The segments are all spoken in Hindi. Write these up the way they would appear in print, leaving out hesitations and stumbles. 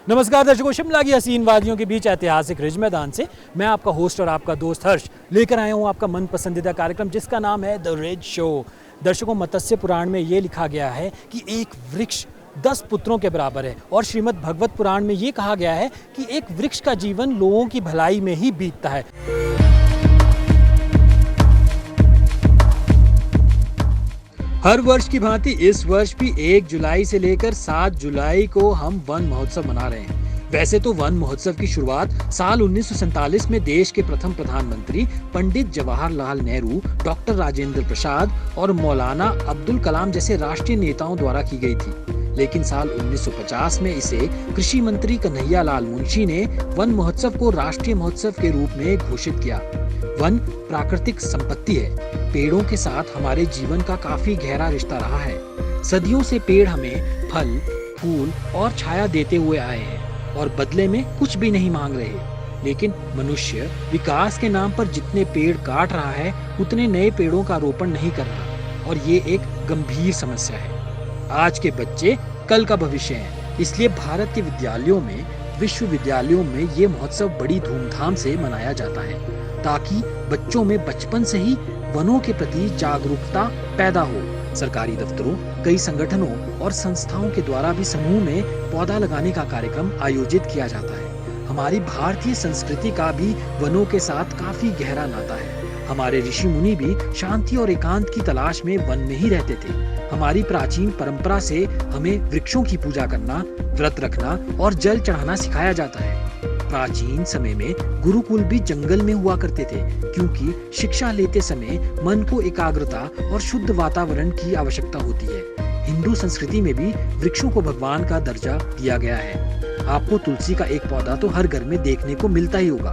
नमस्कार दर्शकों, शिमला की हसीन वादियों के बीच ऐतिहासिक रिज मैदान से मैं आपका होस्ट और आपका दोस्त हर्ष लेकर आया हूँ आपका मन पसंदीदा कार्यक्रम जिसका नाम है द रिज शो। दर्शकों, मत्स्य पुराण में ये लिखा गया है कि एक वृक्ष 10 पुत्रों के बराबर है और श्रीमद् भगवत पुराण में ये कहा गया है कि एक वृक्ष का जीवन लोगों की भलाई में ही बीतता है। हर वर्ष की भांति इस वर्ष भी 1 जुलाई से लेकर 7 जुलाई को हम वन महोत्सव मना रहे हैं। वैसे तो वन महोत्सव की शुरुआत साल 1947 में देश के प्रथम प्रधानमंत्री पंडित जवाहरलाल नेहरू, डॉक्टर राजेंद्र प्रसाद और मौलाना अब्दुल कलाम जैसे राष्ट्रीय नेताओं द्वारा की गई थी। लेकिन साल 1950 में इसे कृषि मंत्री कन्हैया लाल मुंशी ने वन महोत्सव को राष्ट्रीय महोत्सव के रूप में घोषित किया। वन प्राकृतिक संपत्ति है। पेड़ों के साथ हमारे जीवन का काफी गहरा रिश्ता रहा है। सदियों से पेड़ हमें फल, फूल और छाया देते हुए आए हैं और बदले में कुछ भी नहीं मांग रहे। लेकिन मनुष्य विकास के नाम पर जितने पेड़ काट रहा है, उतने नए पेड़ों का रोपण नहीं कर रहा और ये एक गंभीर समस्या है। आज के बच्चे कल का भविष्य हैं। इसलिए भारत के विद्यालयों में, विश्वविद्यालयों में ये महोत्सव बड़ी धूमधाम से मनाया जाता है ताकि बच्चों में बचपन से ही वनों के प्रति जागरूकता पैदा हो। सरकारी दफ्तरों, कई संगठनों और संस्थाओं के द्वारा भी समूह में पौधा लगाने का कार्यक्रम आयोजित किया जाता है। हमारी भारतीय संस्कृति का भी वनों के साथ काफी गहरा नाता है। हमारे ऋषि मुनि भी शांति और एकांत की तलाश में वन में ही रहते थे। हमारी प्राचीन परंपरा से हमें वृक्षों की पूजा करना, व्रत रखना और जल चढ़ाना सिखाया जाता है। प्राचीन समय में गुरुकुल भी जंगल में हुआ करते थे क्योंकि शिक्षा लेते समय मन को एकाग्रता और शुद्ध वातावरण की आवश्यकता होती है। हिंदू संस्कृति में भी वृक्षों को भगवान का दर्जा दिया गया है। आपको तुलसी का एक पौधा तो हर घर में देखने को मिलता ही होगा।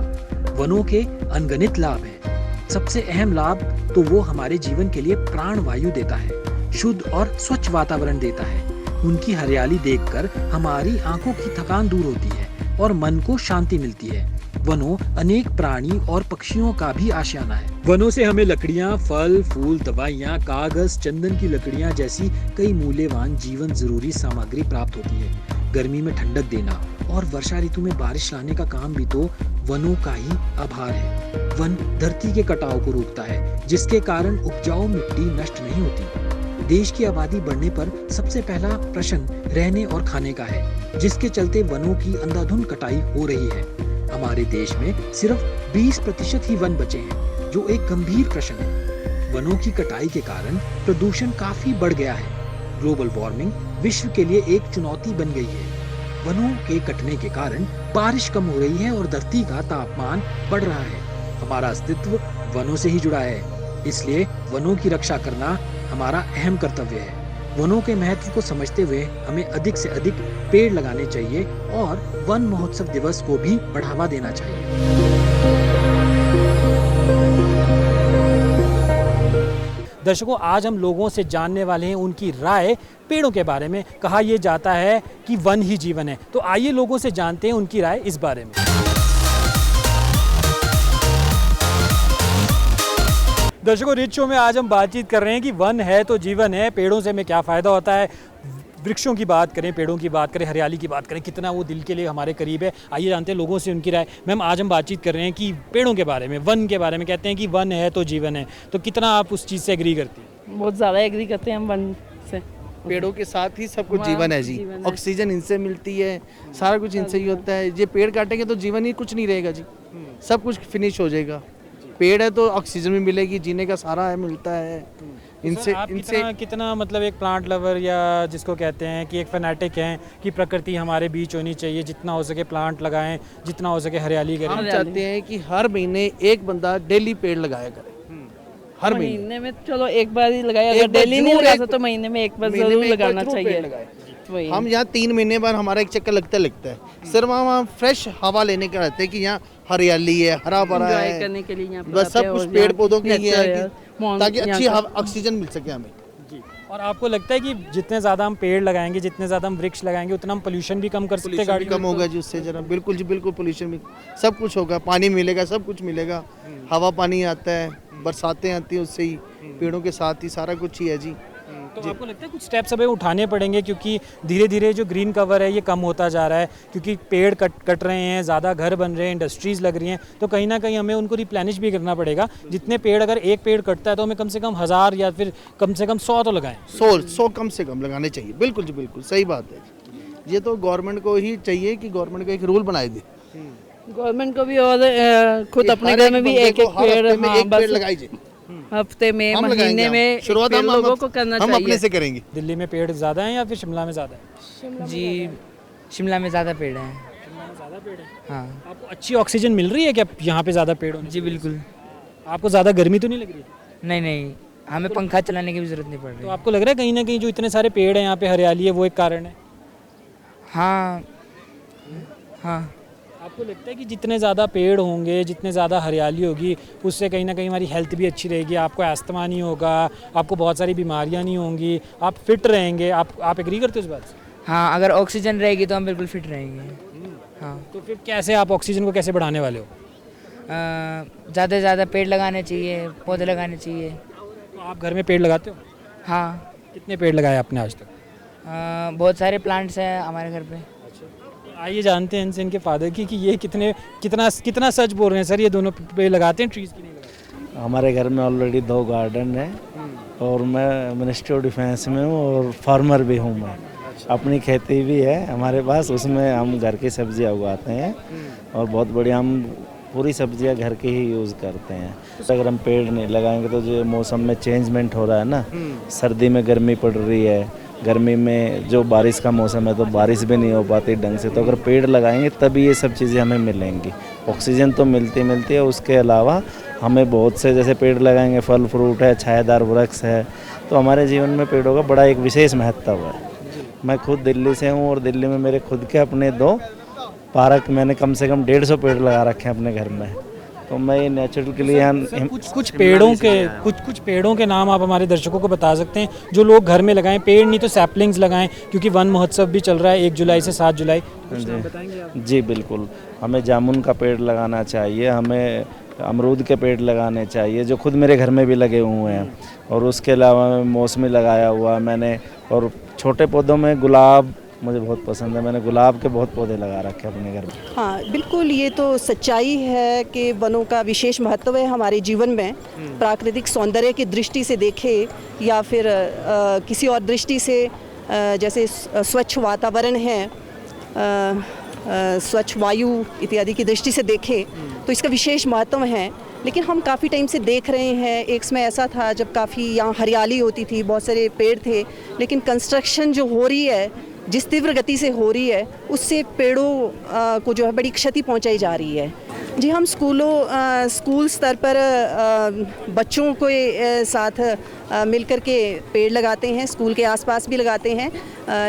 वनों के अनगिनत लाभ हैं। सबसे अहम लाभ तो वो हमारे जीवन के लिए प्राण वायु देता है, शुद्ध और स्वच्छ वातावरण देता है। उनकी हरियाली देखकर हमारी आंखों की थकान दूर होती है और मन को शांति मिलती है। वनों अनेक प्राणी और पक्षियों का भी आशियाना है। वनों से हमें लकड़ियां, फल, फूल, दवाइयां, कागज, चंदन की लकड़ियां जैसी कई मूल्यवान जीवन जरूरी सामग्री प्राप्त होती है। गर्मी में ठंडक देना और वर्षा ऋतु में बारिश लाने का काम भी तो वनों का ही आभार है। वन धरती के कटाव को रोकता है, जिसके कारण उपजाऊ मिट्टी नष्ट नहीं होती। देश की आबादी बढ़ने पर सबसे पहला प्रश्न रहने और खाने का है, जिसके चलते वनों की अंधाधुंध कटाई हो रही है। हमारे देश में सिर्फ 20% ही वन बचे हैं, जो एक गंभीर प्रश्न है। वनों की कटाई के कारण प्रदूषण काफी बढ़ गया है। ग्लोबल वार्मिंग विश्व के लिए एक चुनौती बन गई है। वनों के कटने के कारण बारिश कम हो रही है और धरती का तापमान बढ़ रहा है। हमारा अस्तित्व वनों से ही जुड़ा है, इसलिए वनों की रक्षा करना हमारा अहम कर्तव्य है। वनों के महत्व को समझते हुए हमें अधिक से अधिक पेड़ लगाने चाहिए और वन महोत्सव दिवस को भी बढ़ावा देना चाहिए। दर्शकों, आज हम लोगों से जानने वाले हैं उनकी राय पेड़ों के बारे में। कहा यह जाता है कि वन ही जीवन है, तो आइए लोगों से जानते हैं उनकी राय इस बारे में। दर्शकों, रिच शो में आज हम बातचीत कर रहे हैं कि वन है तो जीवन है, पेड़ों से हमें क्या फ़ायदा होता है। वृक्षों की बात करें, पेड़ों की बात करें, हरियाली की बात करें, कितना वो दिल के लिए हमारे करीब है। आइए जानते हैं लोगों से उनकी राय। मैम, आज हम बातचीत कर रहे हैं कि पेड़ों के बारे में, वन के बारे में। कहते हैं कि वन है तो जीवन है, तो कितना आप उस चीज़ से एग्री करती हैं? बहुत ज़्यादा एग्री करते हैं हम वन से। पेड़ों के साथ ही सब कुछ जीवन है जी। ऑक्सीजन इनसे मिलती है, सारा कुछ इनसे ही होता है। ये पेड़ काटेंगे तो जीवन ही कुछ नहीं रहेगा जी, सब कुछ फिनिश हो जाएगा। पेड़ है तो ऑक्सीजन भी मिलेगी, जीने का सारा है मिलता है इनसे। कितना मतलब एक प्लांट लवर या जिसको कहते हैं कि एक फैनेटिक हैं कि प्रकृति हमारे बीच होनी चाहिए, जितना हो सके प्लांट लगाएं, जितना हो सके हरियाली करें। हम चाहते हैं कि हर महीने एक बंदा डेली पेड़ लगाया करे। हर महीने में चलो एक बार ही लगाया, अगर डेली नहीं लगा तो महीने में एक बार जरूर लगाना चाहिए। हम यहाँ 3 महीने बाद हमारा एक चक्कर लगता है। सिर्फ हम फ्रेश हवा लेने के रहते हैं कि यहाँ हरियाली है, हरा भरा है, करने के लिए बस सब कुछ पेड़ पौधों के लिए है ताकि अच्छी ऑक्सीजन मिल सके हमें जी। और आपको लगता है कि जितने ज़्यादा हम पेड़ लगाएंगे, जितने ज़्यादा हम वृक्ष लगाएंगे, उतना हम पोल्यूशन भी कम कर सकते हैं? गाड़ी कम होगा जी उससे जरा। बिल्कुल जी, बिल्कुल पोल्यूशन भी सब कुछ होगा, पानी मिलेगा, सब कुछ मिलेगा, हवा पानी आता है, बरसातें आती हैं उससे ही, पेड़ों के साथ ही सारा कुछ ही है जी। तो आपको लगता है कुछ स्टेप्स हमें उठाने पड़ेंगे, क्योंकि धीरे धीरे जो ग्रीन कवर है ये कम होता जा रहा है, क्योंकि पेड़ कट रहे हैं, ज़्यादा घर बन रहे हैं, इंडस्ट्रीज़ लग रही हैं, तो कहीं ना कहीं हमें उनको रिप्लेनिश भी करना पड़ेगा। जितने पेड़, अगर एक पेड़ कटता है तो हमें कम से कम 1000 या फिर कम से कम 100 तो लगाएं। 100 कम से कम लगाने चाहिए। बिल्कुल जी, बिल्कुल सही बात है। ये तो गवर्नमेंट को ही चाहिए कि गवर्नमेंट का एक रूल बनाए दे, गवर्नमेंट को भी, और खुद अपने घर में भी एक पेड़, एक पेड़ लगाइए हफ्ते में, हम महीने लगाएंगे। में शुरुआत हम लोगों को करना हम चाहिए। अपने से करेंगे। दिल्ली में पेड़ ज़्यादा हैं या फिर शिमला में ज़्यादा है? जी शिमला में ज़्यादा पेड़ हैं। शिमला में ज़्यादा पेड़ है। हाँ आपको अच्छी ऑक्सीजन मिल रही है क्या यहाँ पे ज़्यादा पेड़ होने से? जी बिल्कुल। आपको ज़्यादा गर्मी तो नहीं लग रही? नहीं नहीं, हमें पंखा चलाने की भी ज़रूरत नहीं पड़ तो रही। आपको लग रहा है कहीं ना कहीं जो इतने सारे पेड़ हैं यहाँ पे, हरियाली है, वो एक कारण है? हाँ हाँ आपको लगता है कि जितने ज़्यादा पेड़ होंगे, जितने ज़्यादा हरियाली होगी, उससे कहीं ना कहीं हमारी हेल्थ भी अच्छी रहेगी, आपको अस्थमा नहीं होगा, आपको बहुत सारी बीमारियां नहीं होंगी, आप फिट रहेंगे? आप एग्री करते हो इस बात से? हाँ, अगर ऑक्सीजन रहेगी तो हम बिल्कुल फिट रहेंगे। हाँ, तो फिर कैसे आप ऑक्सीजन को कैसे बढ़ाने वाले हो? ज़्यादा से ज़्यादा पेड़ लगाने चाहिए, पौधे लगाने चाहिए। तो आप घर में पेड़ लगाते हो? हाँ, कितने पेड़ लगाए आपने आज तक? बहुत सारे प्लांट्स हैं हमारे घर पे। आइए जानते हैं इनसे, इनके फादर की, कि ये कितना सच बोल रहे हैं सर, ये दोनों पेड़ लगाते हैं, ट्रीज़ की नहीं लगाते? हमारे घर में ऑलरेडी 2 गार्डन है और मैं मिनिस्ट्री ऑफ डिफेंस में हूँ और फार्मर भी हूँ मैं। अपनी खेती भी है हमारे पास, उसमें हम घर की सब्जियाँ उगाते हैं और बहुत बढ़िया हम पूरी सब्जियाँ घर की ही यूज़ करते हैं। अगर हम पेड़ नहीं लगाएंगे तो जो मौसम में चेंजमेंट हो रहा है ना, सर्दी में गर्मी पड़ रही है, गर्मी में जो बारिश का मौसम है तो बारिश भी नहीं हो पाती ढंग से, तो अगर पेड़ लगाएंगे तभी ये सब चीज़ें हमें मिलेंगी। ऑक्सीजन तो मिलती है, उसके अलावा हमें बहुत से जैसे पेड़ लगाएंगे, फल फ्रूट है, छायादार वृक्ष है, तो हमारे जीवन में पेड़ों का बड़ा एक विशेष महत्व है। मैं खुद दिल्ली से हूँ और दिल्ली में मेरे खुद के अपने 2 पार्क, मैंने कम से कम 150 पेड़ लगा रखे हैं अपने घर में। तो मैं ये नेचुरल के लिए कुछ पेड़ों के नाम आप हमारे दर्शकों को बता सकते हैं जो लोग घर में लगाएं? पेड़ नहीं तो सैपलिंग्स लगाएं, क्योंकि वन महोत्सव भी चल रहा है 1 जुलाई से 7 जुलाई। कुछ नाम बताएंगे आप? जी बिल्कुल, हमें जामुन का पेड़ लगाना चाहिए, हमें अमरूद के पेड़ लगाने चाहिए जो खुद मेरे घर में भी लगे हुए हैं, और उसके अलावा मौसमी लगाया हुआ मैंने, और छोटे पौधों में गुलाब मुझे बहुत पसंद है, मैंने गुलाब के बहुत पौधे लगा रखे हैं अपने घर में। हाँ बिल्कुल, ये तो सच्चाई है कि वनों का विशेष महत्व है हमारे जीवन में। प्राकृतिक सौंदर्य की दृष्टि से देखें या फिर किसी और दृष्टि से, जैसे स्वच्छ वातावरण है, स्वच्छ वायु इत्यादि की दृष्टि से देखें तो इसका विशेष महत्व है। लेकिन हम काफ़ी टाइम से देख रहे हैं, एक समय ऐसा था जब काफ़ी यहाँ हरियाली होती थी, बहुत सारे पेड़ थे, लेकिन कंस्ट्रक्शन जो हो रही है, जिस तीव्र गति से हो रही है, उससे पेड़ों को जो है बड़ी क्षति पहुंचाई जा रही है। जी, हम स्कूल स्तर पर बच्चों के साथ मिलकर के पेड़ लगाते हैं, स्कूल के आसपास भी लगाते हैं,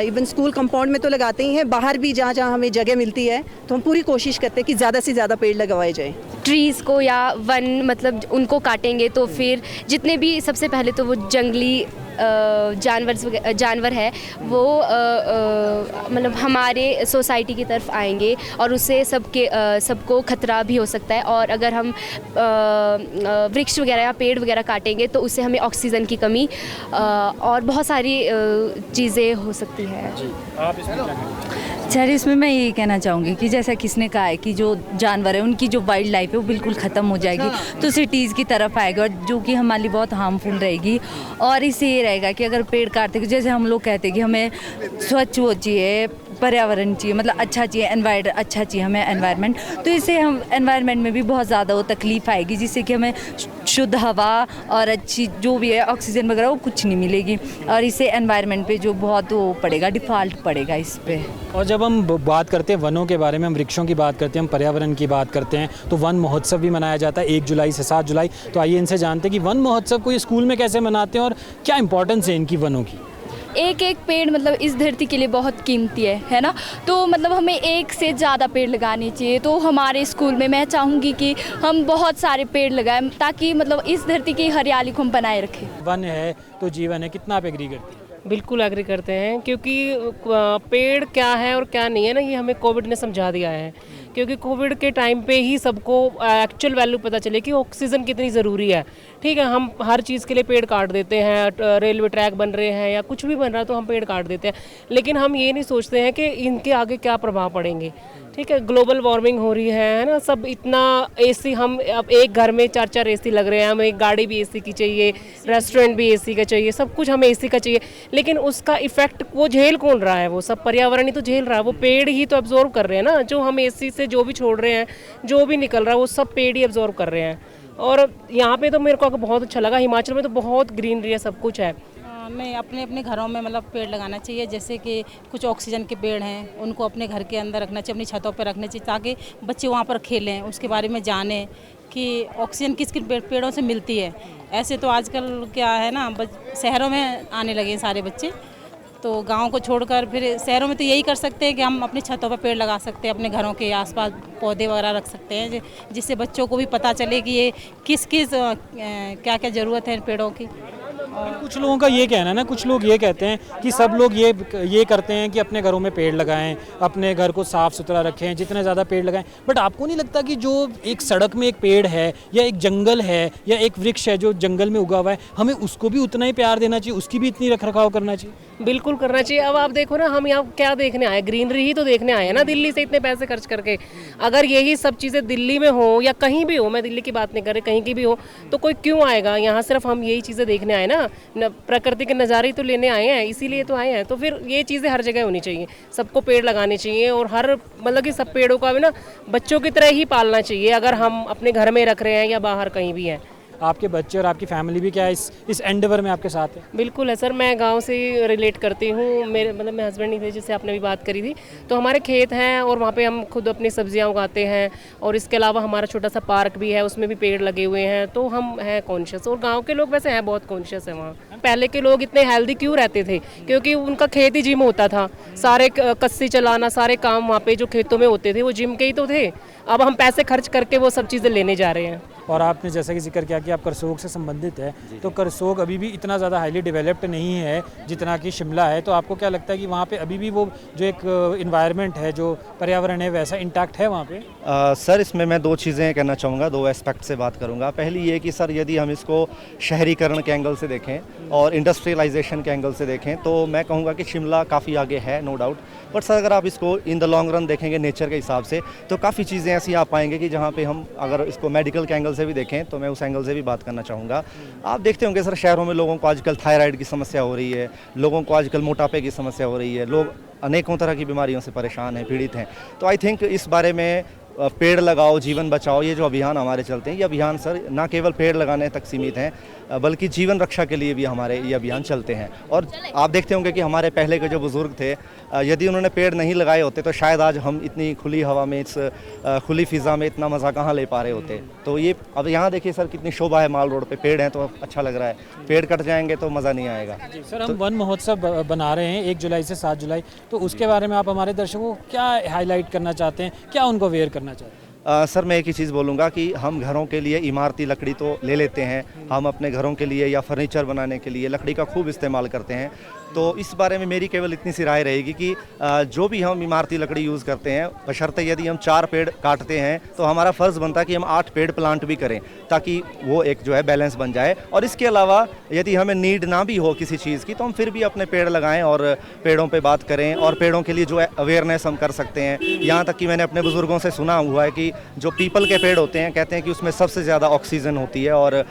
इवन स्कूल कंपाउंड में तो लगाते ही हैं, बाहर भी जहाँ जहाँ हमें जगह मिलती है तो हम पूरी कोशिश करते हैं कि ज़्यादा से ज़्यादा पेड़ लगवाए जाएँ। ट्रीज़ को या वन मतलब उनको काटेंगे तो फिर जितने भी, सबसे पहले तो वो जंगली जानवर है वो मतलब हमारे सोसाइटी की तरफ आएंगे और उससे सबको खतरा भी हो सकता है। और अगर हम वृक्ष वगैरह या पेड़ वगैरह काटेंगे तो उससे हमें ऑक्सीजन की कमी और बहुत सारी चीज़ें हो सकती है। सर, इसमें मैं यही कहना चाहूँगी कि जैसा किसने कहा है कि जो जानवर है उनकी जो वाइल्ड लाइफ है वो बिल्कुल ख़त्म हो जाएगी, तो सिटीज़ की तरफ आएगा, जो कि हमारे लिए बहुत हार्मफुल रहेगी। और इससे ये रहेगा कि अगर पेड़ काटते, जैसे हम लोग कहते हैं कि हमें स्वच्छ वो चाहिए, पर्यावरण चाहिए, मतलब अच्छा चाहिए, अच्छा चाहिए हमें एनवायरनमेंट, तो इससे हम एनवायरनमेंट में भी बहुत ज़्यादा वो तकलीफ़ आएगी, जिससे कि हमें शुद्ध हवा और अच्छी जो भी है ऑक्सीजन वगैरह वो कुछ नहीं मिलेगी, और इससे एनवायरनमेंट पे जो बहुत वो पड़ेगा, डिफ़ॉल्ट पड़ेगा इस पे। और जब हम बात करते हैं वनों के बारे में, हम वृक्षों की बात करते हैं, हम पर्यावरण की बात करते हैं, तो वन महोत्सव भी मनाया जाता है 1 जुलाई से 7 जुलाई। तो आइए इनसे जानते हैं कि वन महोत्सव को ये स्कूल में कैसे मनाते हैं और क्या इंपॉर्टेंस है इनकी वनों की। एक एक पेड़ मतलब इस धरती के लिए बहुत कीमती है ना, तो मतलब हमें 1 से ज़्यादा पेड़ लगाने चाहिए। तो हमारे स्कूल में मैं चाहूँगी कि हम बहुत सारे पेड़ लगाएं ताकि मतलब इस धरती की हरियाली को हम बनाए रखें। वन है तो जीवन है, कितना आप एग्री करती हैं? बिल्कुल एग्री करते हैं, क्योंकि पेड़ क्या है और क्या नहीं है ना, ये हमें कोविड ने समझा दिया है। क्योंकि कोविड के टाइम पे ही सबको एक्चुअल वैल्यू पता चले कि ऑक्सीजन कितनी ज़रूरी है। ठीक है, हम हर चीज़ के लिए पेड़ काट देते हैं, रेलवे ट्रैक बन रहे हैं या कुछ भी बन रहा है तो हम पेड़ काट देते हैं, लेकिन हम ये नहीं सोचते हैं कि इनके आगे क्या प्रभाव पड़ेंगे। ठीक है, ग्लोबल वार्मिंग हो रही है ना, सब इतना एसी, हम अब एक घर में 4-4 एसी लग रहे हैं, हमें एक गाड़ी भी एसी की चाहिए, रेस्टोरेंट भी एसी का चाहिए, सब कुछ हमें एसी का चाहिए, लेकिन उसका इफेक्ट वो झेल कौन रहा है? वो सब पर्यावरण ही तो झेल रहा है, वो पेड़ ही तो एब्जॉर्व कर रहे हैं ना। जो हम एसी से जो भी छोड़ रहे हैं, जो भी निकल रहा है, वो सब पेड़ ही एब्जॉर्व कर रहे हैं। और यहाँ पे तो मेरे को बहुत अच्छा लगा, हिमाचल में तो बहुत ग्रीनरी है, सब कुछ है। हमें अपने अपने घरों में मतलब पेड़ लगाना चाहिए, जैसे कि कुछ ऑक्सीजन के पेड़ हैं, उनको अपने घर के अंदर रखना चाहिए, अपनी छतों पर रखना चाहिए, ताकि बच्चे वहाँ पर खेलें, उसके बारे में जानें कि ऑक्सीजन किस किस पेड़ों से मिलती है। ऐसे तो आजकल क्या है ना, शहरों में आने लगे सारे बच्चे, तो गांव को छोड़कर फिर शहरों में तो यही कर सकते हैं कि हम अपनी छतों पर पेड़ लगा सकते हैं, अपने घरों के आसपास पौधे वगैरह रख सकते हैं, जिससे बच्चों को भी पता चले कि ये किस किस क्या क्या ज़रूरत है पेड़ों की। कुछ लोगों का ये कहना है ना, कुछ लोग ये कहते हैं कि सब लोग ये करते हैं कि अपने घरों में पेड़ लगाएं, अपने घर को साफ सुथरा रखें, जितने ज़्यादा पेड़ लगाएं, बट आपको नहीं लगता कि जो एक सड़क में एक पेड़ है या एक जंगल है या एक वृक्ष है जो जंगल में उगा हुआ है, हमें उसको भी उतना ही प्यार देना चाहिए, उसकी भी इतनी रखरखाव करना चाहिए? बिल्कुल करना चाहिए। अब आप देखो ना, हम यहाँ क्या देखने आए? ग्रीनरी ही तो देखने आए हैं ना, दिल्ली से इतने पैसे खर्च करके। अगर यही सब चीज़ें दिल्ली में हो या कहीं भी हो, मैं दिल्ली की बात नहीं कर रही, कहीं की भी हो, तो कोई क्यों आएगा यहाँ? सिर्फ हम यही चीज़ें देखने आए ना, प्रकृति के नज़ारे तो लेने आए हैं, इसीलिए तो आए हैं। तो फिर ये चीज़ें हर जगह होनी चाहिए, सबको पेड़ लगाने चाहिए, और हर मतलब कि सब पेड़ों का भी ना बच्चों की तरह ही पालना चाहिए, अगर हम अपने घर में रख रहे हैं या बाहर कहीं भी हैं। आपके बच्चे और आपकी फैमिली भी क्या इस एंडेवर में आपके साथ है? बिल्कुल है सर, मैं गांव से रिलेट करती हूँ। मेरे मतलब मेरे हस्बैंड नहीं थे, जिससे आपने भी बात करी थी, तो हमारे खेत हैं और वहाँ पे हम खुद अपनी सब्जियाँ उगाते हैं, और इसके अलावा हमारा छोटा सा पार्क भी है, उसमें भी पेड़ लगे हुए हैं, तो हम हैं कॉन्शियस। और गाँव के लोग वैसे हैं बहुत कॉन्शियस है वहाँ। पहले के लोग इतने हेल्दी क्यों रहते थे? क्योंकि उनका खेत ही जिम होता था, सारे कस्सी चलाना, सारे काम वहाँ पे जो खेतों में होते थे वो जिम के ही तो थे। अब हम पैसे खर्च करके वो सब चीज़ें लेने जा रहे हैं। और आपने जैसा कि जिक्र किया कि आप करसोग से संबंधित है, तो करसोग अभी भी इतना ज़्यादा हाईली डेवलप्ड नहीं है जितना कि शिमला है, तो आपको क्या लगता है कि वहाँ पे अभी भी वो जो एक इन्वायरमेंट है, जो पर्यावरण है, वैसा इंटैक्ट है वहाँ पे? सर, इसमें मैं दो चीज़ें कहना चाहूँगा, दो एस्पेक्ट से बात करूँगा। पहली ये कि सर, यदि हम इसको शहरीकरण के एंगल से देखें और इंडस्ट्रियलाइजेशन के एंगल से देखें, तो मैं कहूँगा कि शिमला काफ़ी आगे है, नो डाउट। बट सर, अगर आप इसको इन द लॉन्ग रन देखेंगे नेचर के हिसाब से, तो काफ़ी चीज़ें ऐसी आप पाएंगे कि जहाँ पे हम अगर इसको मेडिकल के एंगल से भी देखें, तो मैं उस एंगल से भी बात करना चाहूँगा। आप देखते होंगे सर, शहरों में लोगों को आजकल थायराइड की समस्या हो रही है, लोगों को आजकल मोटापे की समस्या हो रही है, लोग अनेकों तरह की बीमारियों से परेशान हैं, पीड़ित हैं। तो आई थिंक इस बारे में पेड़ लगाओ जीवन बचाओ, ये जो अभियान हमारे चलते हैं, ये अभियान सर ना केवल पेड़ लगाने तक सीमित हैं, बल्कि जीवन रक्षा के लिए भी हमारे ये अभियान चलते हैं। और आप देखते होंगे कि हमारे पहले के जो बुज़ुर्ग थे, यदि उन्होंने पेड़ नहीं लगाए होते तो शायद आज हम इतनी खुली हवा में, इस खुली फ़िज़ा में इतना मज़ा कहाँ ले पा रहे होते। तो ये अब यहाँ देखिए सर, कितनी शोभा है, माल रोड पे पेड़ हैं तो अच्छा लग रहा है, पेड़ कट जाएंगे तो मज़ा नहीं आएगा। सर, हम वन महोत्सव बना रहे हैं 1 जुलाई से 7 जुलाई, तो उसके बारे में आप हमारे दर्शकों को क्या हाईलाइट करना चाहते हैं, क्या उनको अवेयर करना चाहते हैं? सर, मैं एक ही चीज़ बोलूँगा कि हम घरों के लिए इमारती लकड़ी तो ले लेते हैं, हम अपने घरों के लिए या फर्नीचर बनाने के लिए लकड़ी का खूब इस्तेमाल करते हैं। तो इस बारे में मेरी केवल इतनी सी राय रहेगी कि जो भी हम इमारती लकड़ी यूज़ करते हैं, बशर्ते यदि हम 4 पेड़ काटते हैं तो हमारा फ़र्ज़ बनता है कि हम 8 पेड़ प्लांट भी करें, ताकि वो एक जो है बैलेंस बन जाए। और इसके अलावा यदि हमें नीड ना भी हो किसी चीज़ की, तो हम फिर भी अपने पेड़ लगाएं और पेड़ों पे बात करें, और पेड़ों के लिए जो है अवेयरनेस हम कर सकते हैं। यहाँ तक कि मैंने अपने बुज़ुर्गों से सुना हुआ है कि जो पीपल के पेड़ होते हैं, कहते हैं कि उसमें सबसे ज़्यादा ऑक्सीजन होती है, और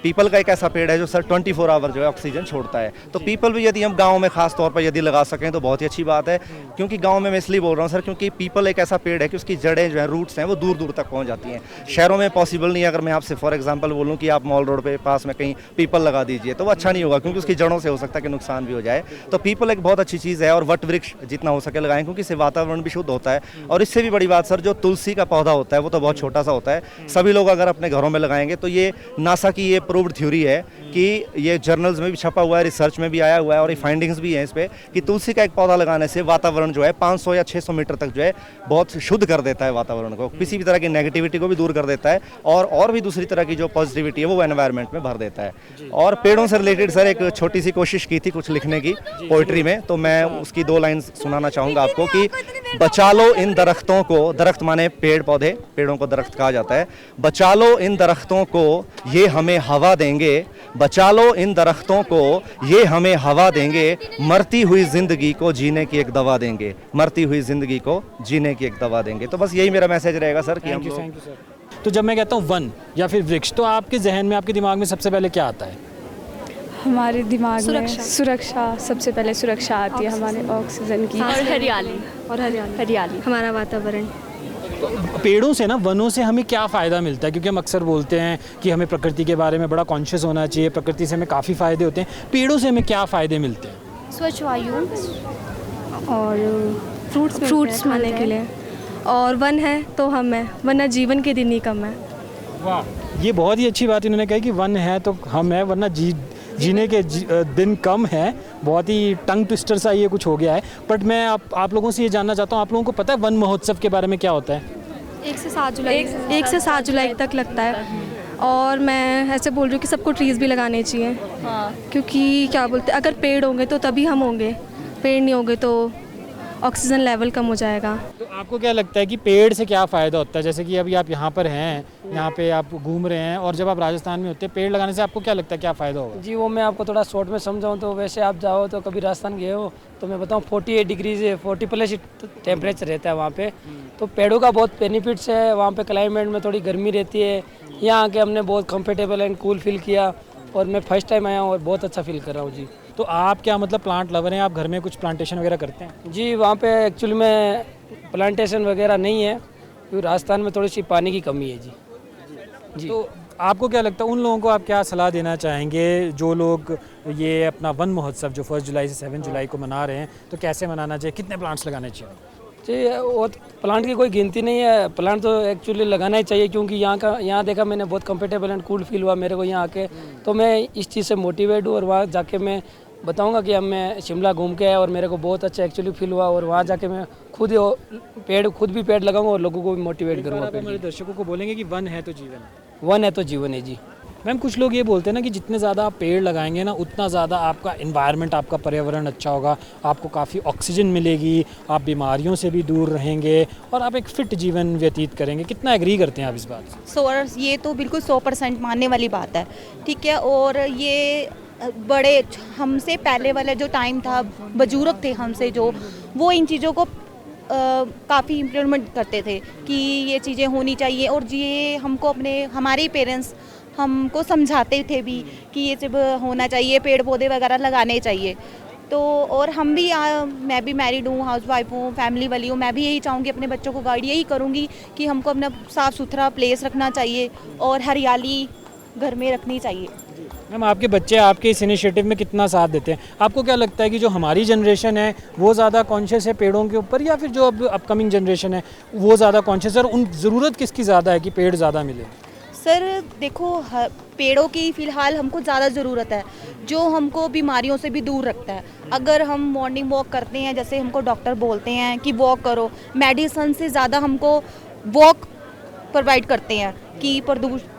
पीपल का एक ऐसा पेड़ है जो सर 24 आवर जो है ऑक्सीजन छोड़ता है। तो पीपल भी यदि हम गांव में खास तौर पर यदि लगा सकें तो बहुत ही अच्छी बात है। क्योंकि गांव में मैं इसलिए बोल रहा हूं सर, क्योंकि पीपल एक ऐसा पेड़ है कि उसकी जड़ें जो है, रूट्स हैं, वो दूर दूर तक पहुंच जाती हैं। शहरों में पॉसिबल नहीं है। अगर मैं आपसे फॉर एग्जांपल बोलूं कि आप मॉल रोड पे पास में कहीं पीपल लगा दीजिए, तो वो अच्छा नहीं होगा, क्योंकि उसकी जड़ों से हो सकता है कि नुकसान भी हो जाए। तो पीपल एक बहुत अच्छी चीज़ है, और वट वृक्ष जितना हो सके लगाएं, क्योंकि इससे वातावरण भी शुद्ध होता है। और इससे भी बड़ी बात सर, जो तुलसी का पौधा होता है वो तो बहुत छोटा सा होता है, सभी लोग अगर अपने घरों में लगाएंगे तो ये नासा की ये प्रूव्ड थ्योरी है कि ये जर्नल्स में भी छपा हुआ है, रिसर्च में भी आया हुआ है और ये फाइंडिंग्स भी हैं इस पे कि तुलसी का एक पौधा लगाने से वातावरण जो है 500 या 600 मीटर तक जो है बहुत शुद्ध कर देता है वातावरण को, किसी भी तरह की नेगेटिविटी को भी दूर कर देता है और भी दूसरी तरह की जो पॉजिटिविटी है वो एनवायरनमेंट में भर देता है। और पेड़ों से रिलेटेड सर एक छोटी सी कोशिश की थी कुछ लिखने की पोइट्री में, तो मैं उसकी 2 लाइन सुनाना चाहूँगा आपको कि बचा लो इन दरख्तों को, दरख्त माने पेड़ पौधे, पेड़ों को दरख्त कहा जाता है, बचा लो इन दरख्तों को ये हमें हवा देंगे, बचा लो इन दरख्तों को ये हमें हवा देंगे, मरती हुई जिंदगी को जीने की एक दवा देंगे, मरती हुई जिंदगी को जीने की एक दवा देंगे। तो बस यही मेरा मैसेज रहेगा सर कि हम लोग। तो जब मैं कहता हूँ वन या फिर वृक्ष, तो आपके जहन में, आपके दिमाग में सबसे पहले क्या आता है? हमारे दिमाग में सुरक्षा, सबसे पहले सुरक्षा आती है, हमारे ऑक्सीजन की, और हरियाली, हरियाली हमारा वातावरण। पेड़ों से ना, वनों से हमें क्या फ़ायदा मिलता है? क्योंकि हम अक्सर बोलते हैं कि हमें प्रकृति के बारे में बड़ा कॉन्शियस होना चाहिए, प्रकृति से हमें काफ़ी फ़ायदे होते हैं, पेड़ों से हमें क्या फ़ायदे मिलते हैं? स्वच्छ वायु और फ्रूट्स मिलने के लिए, और वन है तो हम हैं, वरना जीवन के दिन ही कम है। वाह, ये बहुत ही अच्छी बात इन्होंने कही कि वन है तो हम है, वरना जीने के दिन कम है। बहुत ही टंग ट्विस्टर सा ये कुछ हो गया है। बट मैं आप लोगों से ये जानना चाहता हूँ, आप लोगों को पता है वन महोत्सव के बारे में क्या होता है? 1 से 7 जुलाई तक लगता है। और मैं ऐसे बोल रही हूँ कि सबको ट्रीज़ भी लगाने चाहिए। क्योंकि क्या बोलते हैं, अगर पेड़ होंगे तो तभी हम होंगे, पेड़ नहीं होंगे तो ऑक्सीजन लेवल कम हो जाएगा। तो आपको क्या लगता है कि पेड़ से क्या फ़ायदा होता है? जैसे कि अभी आप यहाँ पर हैं, यहाँ पे आप घूम रहे हैं, और जब आप राजस्थान में होते हैं, पेड़ लगाने से आपको क्या लगता है क्या फ़ायदा होगा? जी, वो मैं आपको थोड़ा शॉर्ट में समझाऊँ तो वैसे आप जाओ तो कभी राजस्थान गए हो तो मैं बताऊँ 48 डिग्री से 40+ टेम्परेचर रहता है वहाँ पे। तो पेड़ों का बहुत बेनिफिट्स है, वहाँ पे क्लाइमेट में थोड़ी गर्मी रहती है। यहाँ आके हमने बहुत कंफर्टेबल एंड कूल फील किया और मैं फर्स्ट टाइम आया हूँ और बहुत अच्छा फील कर रहा हूँ जी। तो आप क्या मतलब प्लांट लवर हैं? आप घर में कुछ प्लांटेशन वगैरह करते हैं? जी, वहाँ पे एक्चुअली में प्लांटेशन वगैरह नहीं है क्योंकि राजस्थान में थोड़ी सी पानी की कमी है जी। तो आपको क्या लगता है, उन लोगों को आप क्या सलाह देना चाहेंगे जो लोग ये अपना वन महोत्सव जो 1 जुलाई से 7 जुलाई को मना रहे हैं, तो कैसे मनाना चाहिए, कितने प्लांट्स लगाने चाहिए? जी, वो प्लांट की कोई गिनती नहीं है, प्लांट तो एक्चुअली लगाना ही चाहिए क्योंकि यहाँ देखा मैंने बहुत कंफर्टेबल एंड कूल फील हुआ मेरे को यहाँ आके। तो मैं इस चीज़ से मोटिवेट हूँ और वहाँ जाके मैं बताऊंगा कि अब मैं शिमला घूम के आया और मेरे को बहुत अच्छा एक्चुअली फील हुआ और वहाँ जाके मैं खुद भी पेड़ लगाऊंगा और लोगों को भी मोटिवेट करूँगा। हमारे दर्शकों को बोलेंगे कि वन है तो जीवन है, वन है तो जीवन है जी। मैम, कुछ लोग ये बोलते हैं ना कि जितने ज़्यादा आप पेड़ लगाएंगे ना, उतना ज़्यादा आपका एनवायरनमेंट, आपका पर्यावरण अच्छा होगा, आपको काफ़ी ऑक्सीजन मिलेगी, आप बीमारियों से भी दूर रहेंगे और आप एक फिट जीवन व्यतीत करेंगे। कितना एग्री करते हैं आप इस बात से? ये तो बिल्कुल 100% मानने वाली बात है, ठीक है। और ये बड़े हमसे पहले वाला जो टाइम था, बुजुर्ग थे हमसे जो, वो इन चीज़ों को काफ़ी इम्प्लीमेंट करते थे कि ये चीज़ें होनी चाहिए। और ये हमको हमारे पेरेंट्स हमको समझाते थे भी कि ये सब होना चाहिए, पेड़ पौधे वगैरह लगाने चाहिए। तो और हम भी मैं भी मैरिड हूँ, हाउसवाइफ हूँ, फैमिली वाली हूँ, मैं भी यही चाहूँगी, अपने बच्चों को गाइड यही करूँगी कि हमको अपना साफ़ सुथरा प्लेस रखना चाहिए और हरियाली घर में रखनी चाहिए। मैम, आपके बच्चे आपके इस इनिशिएटिव में कितना साथ देते हैं? आपको क्या लगता है कि जो हमारी जनरेशन है वो ज़्यादा कॉन्शियस है पेड़ों के ऊपर, या फिर जो अब अपकमिंग जनरेशन है वो ज़्यादा कॉन्शियस है, और उन ज़रूरत किसकी ज़्यादा है कि पेड़ ज़्यादा मिले? सर देखो, पेड़ों की फ़िलहाल हमको ज़्यादा ज़रूरत है, जो हमको बीमारियों से भी दूर रखता है। अगर हम मॉर्निंग वॉक करते हैं, जैसे हमको डॉक्टर बोलते हैं कि वॉक करो, मेडिसिन से ज़्यादा हमको वॉक प्रोवाइड करते हैं कि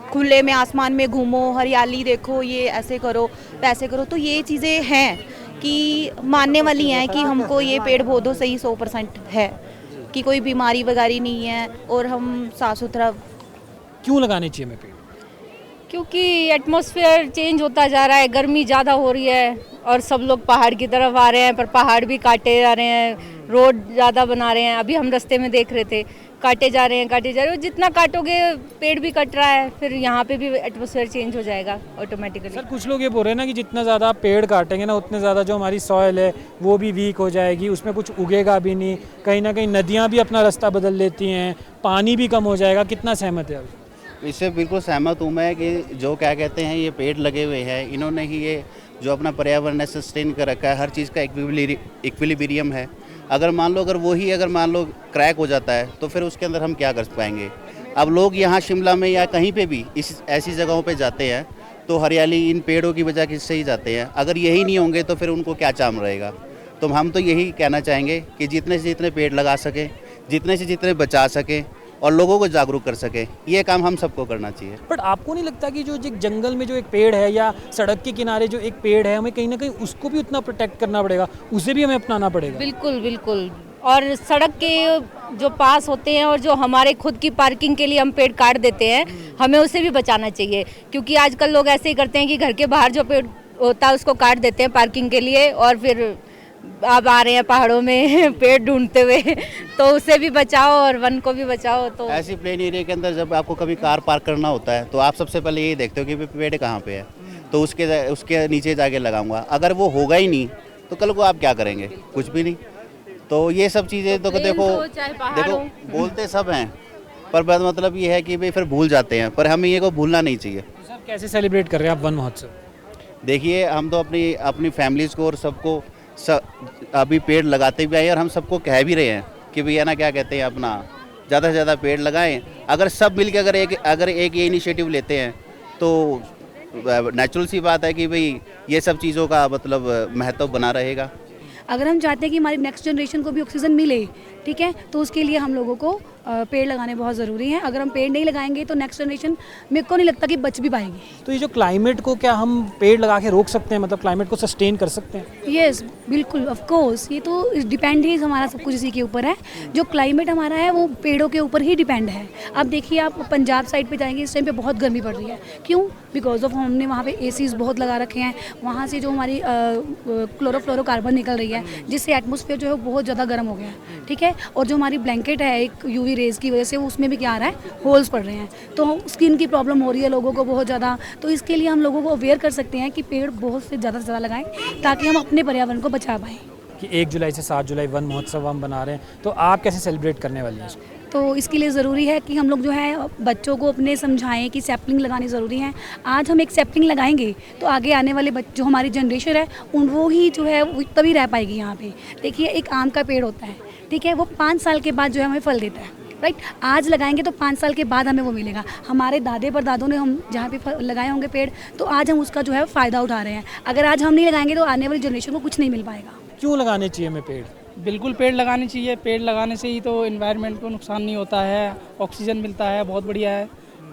खुले में आसमान में घूमो, हरियाली देखो, ये ऐसे करो वैसे करो। तो ये चीज़ें हैं कि मानने वाली हैं कि हमको ये पेड़ पौधों से ही 100% है कि कोई बीमारी वगैरह नहीं है और हम साफ़ सुथरा। क्यों लगाने चाहिए हमें पेड़? क्योंकि एटमॉस्फेयर चेंज होता जा रहा है, गर्मी ज़्यादा हो रही है और सब लोग पहाड़ की तरफ आ रहे हैं, पर पहाड़ भी काटे जा रहे हैं, रोड ज़्यादा बना रहे हैं। अभी हम रास्ते में देख रहे थे, काटे जा रहे हैं। जितना काटोगे पेड़ भी कट रहा है, फिर यहाँ पे भी एटमॉस्फेयर चेंज हो जाएगा ऑटोमेटिकली। सर, कुछ लोग ये बोल रहे हैं ना कि जितना ज़्यादा आप पेड़ काटेंगे ना, उतने ज़्यादा जो हमारी सॉइल है वो भी वीक हो जाएगी, उसमें कुछ उगेगा भी नहीं, कहीं ना कहीं नदियाँ भी अपना रास्ता बदल लेती हैं, पानी भी कम हो जाएगा। कितना सहमत है आप? इससे बिल्कुल सहमत हूँ मैं कि जो क्या कहते हैं ये पेड़ लगे हुए हैं, इन्होंने ही ये जो अपना पर्यावरण है सस्टेन कर रखा है, हर चीज़ का इक्विलिब्रियम है। अगर मान लो क्रैक हो जाता है तो फिर उसके अंदर हम क्या कर पाएंगे। अब लोग यहाँ शिमला में या कहीं पे भी ऐसी जगहों पे जाते हैं तो हरियाली इन पेड़ों की वजह से ही जाते हैं। अगर यही नहीं होंगे तो फिर उनको क्या चाम रहेगा। तो हम तो यही कहना चाहेंगे कि जितने से जितने पेड़ लगा सकें, जितने से जितने बचा सकें और लोगों को जागरूक कर सकें, ये काम हम सबको करना चाहिए। बट आपको नहीं लगता कि जो जंगल में जो एक पेड़ है या सड़क के किनारे जो एक पेड़ है, हमें कहीं ना कहीं उसको भी उतना प्रोटेक्ट करना पड़ेगा, उसे भी हमें अपनाना पड़ेगा? बिल्कुल बिल्कुल। और सड़क के जो पास होते हैं और जो हमारे खुद की पार्किंग के लिए हम पेड़ काट देते हैं, हमें उसे भी बचाना चाहिए। क्योंकि आजकल लोग ऐसे ही करते हैं कि घर के बाहर जो पेड़ होता है उसको काट देते हैं पार्किंग के लिए, और फिर आप आ रहे हैं पहाड़ों में पेड़ ढूंढते हुए। तो उसे भी बचाओ और वन को भी बचाओ। तो ऐसी प्लेन एरिया के अंदर जब आपको कभी कार पार्क करना होता है तो आप सबसे पहले यही देखते हो कि पेड़ कहाँ पे है, तो उसके नीचे जाके लगाऊंगा। अगर वो होगा ही नहीं तो कल को आप क्या करेंगे? कुछ भी नहीं। तो ये सब चीज़ें तो देखो बोलते सब हैं, पर बात मतलब ये है कि भाई फिर भूल जाते हैं, पर हमें ये को भूलना नहीं चाहिए। तो सर कैसे सेलिब्रेट कर रहे हैं आप वन महोत्सव? देखिए, हम तो अपनी फैमिलीज़ को और सबको अभी पेड़ लगाते भी आए और हम सबको कह भी रहे हैं कि भैया ना क्या कहते हैं, अपना ज़्यादा से ज़्यादा पेड़ लगाएं। अगर सब मिल के अगर एक ये इनिशिएटिव लेते हैं तो नेचुरल सी बात है कि भाई ये सब चीज़ों का मतलब महत्व बना रहेगा। अगर हम चाहते हैं कि हमारी नेक्स्ट जनरेशन को भी ऑक्सीजन मिले, ठीक है, तो उसके लिए हम लोगों को पेड़ लगाने बहुत ज़रूरी है। अगर हम पेड़ नहीं लगाएंगे तो नेक्स्ट जनरेशन मेरे को नहीं लगता कि बच भी पाएगी। तो ये जो क्लाइमेट को क्या हम पेड़ लगा के रोक सकते हैं, मतलब क्लाइमेट को सस्टेन कर सकते हैं? यस बिल्कुल, ऑफ कोर्स। ये तो डिपेंड ही हमारा सब कुछ इसी के ऊपर है। जो क्लाइमेट हमारा है वो पेड़ों के ऊपर ही डिपेंड है। अब देखिए, आप पंजाब साइड पे जाएंगे, इस टाइम पे बहुत गर्मी पड़ रही है। क्यों? बिकॉज ऑफ हमने वहाँ पे एसीज बहुत लगा रखे हैं। वहाँ से जो हमारी क्लोरोफ्लोरोकार्बन निकल रही है, जिससे एटमॉस्फेयर जो है बहुत ज़्यादा गर्म हो गया है, ठीक है। और जो हमारी ब्लैंकेट है एक यूवी रेज की वजह से, उसमें भी क्या आ रहा है, होल्स पड़ रहे हैं, तो स्किन की प्रॉब्लम हो रही है लोगों को बहुत ज़्यादा। तो इसके लिए हम लोगों को अवेयर कर सकते हैं कि पेड़ बहुत से ज़्यादा लगाएं ताकि हम अपने पर्यावरण को बचा पाएँ। कि 1 जुलाई से 7 जुलाई वन महोत्सव हम बना रहे हैं, तो आप कैसे सेलिब्रेट करने वाली हैं? तो इसके लिए ज़रूरी है कि हम लोग जो है बच्चों को अपने समझाएं कि सैपलिंग लगानी ज़रूरी है। आज हम एक सैपलिंग लगाएंगे तो आगे आने वाले जो हमारी जनरेशन है वो ही जो है वो तभी रह पाएगी यहाँ पे। देखिए, एक आम का पेड़ होता है, ठीक है, वो 5 साल के बाद जो है हमें फल देता है, राइट। आज लगाएंगे तो 5 साल के बाद हमें वो मिलेगा। हमारे दादे परदादों ने हम जहाँ पे लगाए होंगे पेड़, तो आज हम उसका जो है फ़ायदा उठा रहे हैं। अगर आज हम नहीं लगाएंगे तो आने वाली जनरेशन को कुछ नहीं मिल पाएगा। क्यों लगाने चाहिए हमें पेड़? बिल्कुल पेड़ लगाने चाहिए। पेड़ लगाने से ही तो एनवायरनमेंट को नुकसान नहीं होता है, ऑक्सीजन मिलता है, बहुत बढ़िया है।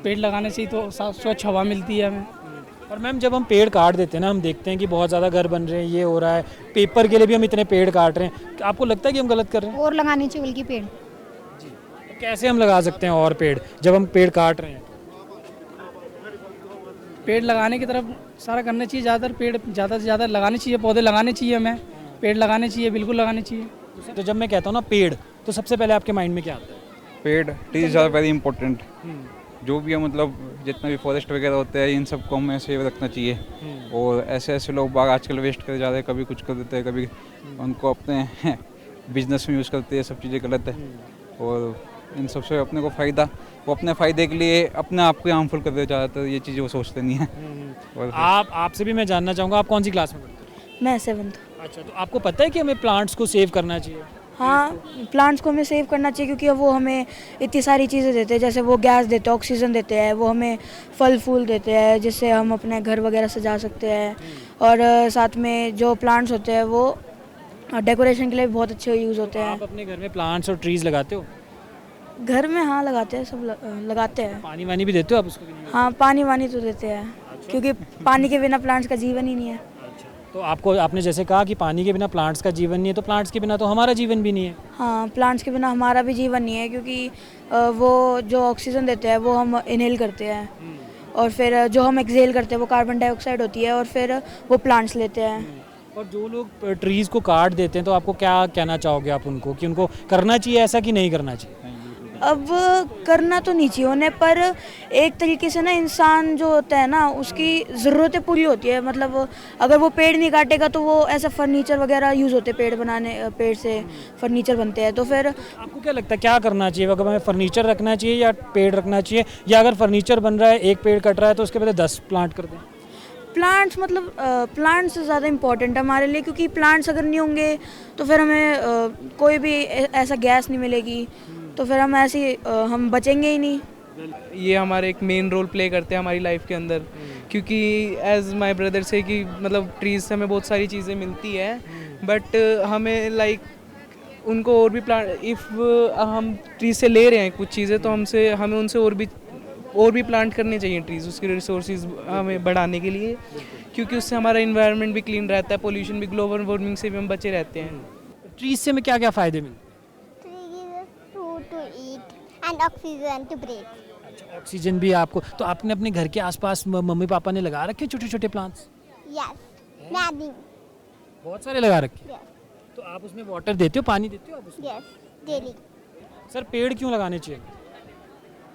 पेड़ लगाने से ही तो स्वच्छ हवा मिलती है हमें। और मैम, जब हम पेड़ काट देते हैं ना, हम देखते हैं कि बहुत ज़्यादा घर बन रहे हैं, ये हो रहा है, पेपर के लिए भी हम इतने पेड़ काट रहे हैं। आपको लगता है कि हम गलत कर रहे हैं? और लगाने चाहिए बल्कि पेड़। तो कैसे हम लगा सकते हैं और पेड़ जब हम पेड़ काट रहे हैं? पेड़ लगाने की तरफ सारा करना चाहिए। ज़्यादातर पेड़ ज़्यादा से ज़्यादा लगाने चाहिए, पौधे लगाने चाहिए, हमें पेड़ लगाने चाहिए, बिल्कुल लगाने चाहिए। तो जब मैं कहता हूँ ना पेड़, तो सबसे पहले आपके माइंड में क्या आता है? पेड़, ट्रीज आर वेरी इंपॉर्टेंट। जो भी है, मतलब जितना भी फॉरेस्ट वगैरह होते हैं, इन सबको हमें सेव रखना चाहिए। और ऐसे लोग बाग आजकल वेस्ट कर जा रहे हैं, कभी कुछ कर देते हैं, कभी उनको अपने बिजनेस में यूज़ करते हैं। सब चीज़ें गलत है। और इन सबसे अपने को फ़ायदा, वो अपने फ़ायदे के लिए अपने आप को हार्मफुल कर दे ज़्यादातर। ये चीज़ें वो सोचते नहीं हैं। और आपसे भी मैं जानना चाहूँगा, आप कौन सी क्लास में पढ़ते हैं? मैं 7th। अच्छा, तो आपको पता है कि हमें प्लांट्स को सेव करना चाहिए? हाँ, प्लांट्स को हमें सेव करना चाहिए क्योंकि वो हमें इतनी सारी चीज़ें देते हैं। जैसे वो गैस देते हैं, ऑक्सीजन देते हैं, वो हमें फल फूल देते हैं जिससे हम अपने घर वगैरह सजा सकते हैं। और साथ में जो प्लांट्स होते हैं वो डेकोरेशन के लिए बहुत अच्छे यूज़ होते हैं। आप अपने घर में प्लांट्स और ट्रीज़ लगाते हो? घर में हाँ लगाते हैं, सब लगाते हैं। पानी वानी भी देते हो आप उसको? हाँ, पानी वानी तो देते हैं। क्योंकि पानी के बिना प्लांट्स का जीवन ही नहीं है। तो आपने जैसे कहा कि पानी के बिना प्लांट्स का जीवन नहीं है, तो प्लांट्स के बिना तो हमारा जीवन भी नहीं है। हाँ, प्लांट्स के बिना हमारा भी जीवन नहीं है क्योंकि वो जो ऑक्सीजन देते हैं वो हम इनहेल करते हैं, और फिर जो हम एक्सहेल करते हैं वो कार्बन डाइऑक्साइड होती है, और फिर वो प्लांट्स लेते हैं। और जो लोग ट्रीज़ को काट देते हैं, तो आपको क्या कहना चाहोगे आप उनको, कि उनको करना चाहिए ऐसा कि नहीं करना चाहिए? अब करना तो नहीं चाहिए उन्हें, पर एक तरीके से ना इंसान जो होता है ना, उसकी ज़रूरतें पूरी होती है। मतलब अगर वो पेड़ नहीं काटेगा तो वो ऐसा फर्नीचर वगैरह यूज़ होते हैं, पेड़ से फर्नीचर बनते हैं। तो फिर आपको क्या लगता है क्या करना चाहिए? अगर हमें फर्नीचर रखना चाहिए या पेड़ रखना चाहिए, या अगर फर्नीचर बन रहा है, एक पेड़ कट रहा है, तो उसके बदले 10 प्लांट कर दें? प्लांट्स मतलब प्लांट्स ज़्यादा इम्पोर्टेंट है हमारे लिए, क्योंकि प्लांट्स अगर नहीं होंगे तो फिर हमें कोई भी ऐसा गैस नहीं मिलेगी, तो फिर हम ऐसे हम बचेंगे ही नहीं। ये हमारे एक मेन रोल प्ले करते हैं हमारी लाइफ के अंदर, क्योंकि एज माय ब्रदर से कि मतलब ट्रीज से हमें बहुत सारी चीज़ें मिलती है, बट हमें लाइक उनको और भी प्लांट, इफ़ हम ट्रीज से ले रहे हैं कुछ चीज़ें तो हमें उनसे और भी प्लांट करने चाहिए ट्रीज़, उसके रिसोर्सेज हमें बढ़ाने के लिए, क्योंकि उससे हमारा इन्वायरमेंट भी क्लीन रहता है, पोल्यूशन भी, ग्लोबल वार्मिंग से भी हम बचे रहते हैं। ट्रीज से हमें क्या क्या फ़ायदे मिलते हैं? ऑक्सीजन भी आपको, तो आपने अपने घर के आसपास मम्मी पापा ने लगा रखे छोटे छोटे प्लांट्स? बहुत सारे लगा रखे। तो आप उसमें वाटर देते हो, पानी देते हो आप उसमें? डेली। सर पेड़ क्यों लगाने चाहिए?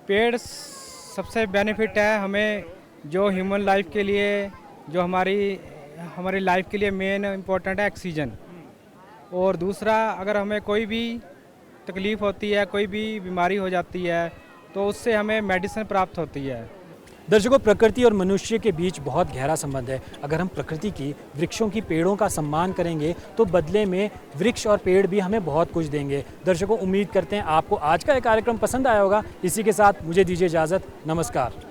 पेड़ सबसे बेनिफिट है हमें, जो ह्यूमन लाइफ के लिए, जो हमारी लाइफ के लिए मेन इम्पोर्टेंट है ऑक्सीजन। और दूसरा, अगर हमें कोई भी तकलीफ़ होती है, कोई भी बीमारी हो जाती है, तो उससे हमें मेडिसिन प्राप्त होती है। दर्शकों, प्रकृति और मनुष्य के बीच बहुत गहरा संबंध है। अगर हम प्रकृति की, वृक्षों की, पेड़ों का सम्मान करेंगे तो बदले में वृक्ष और पेड़ भी हमें बहुत कुछ देंगे। दर्शकों, उम्मीद करते हैं आपको आज का ये कार्यक्रम पसंद आया होगा। इसी के साथ मुझे दीजिए इजाज़त। नमस्कार।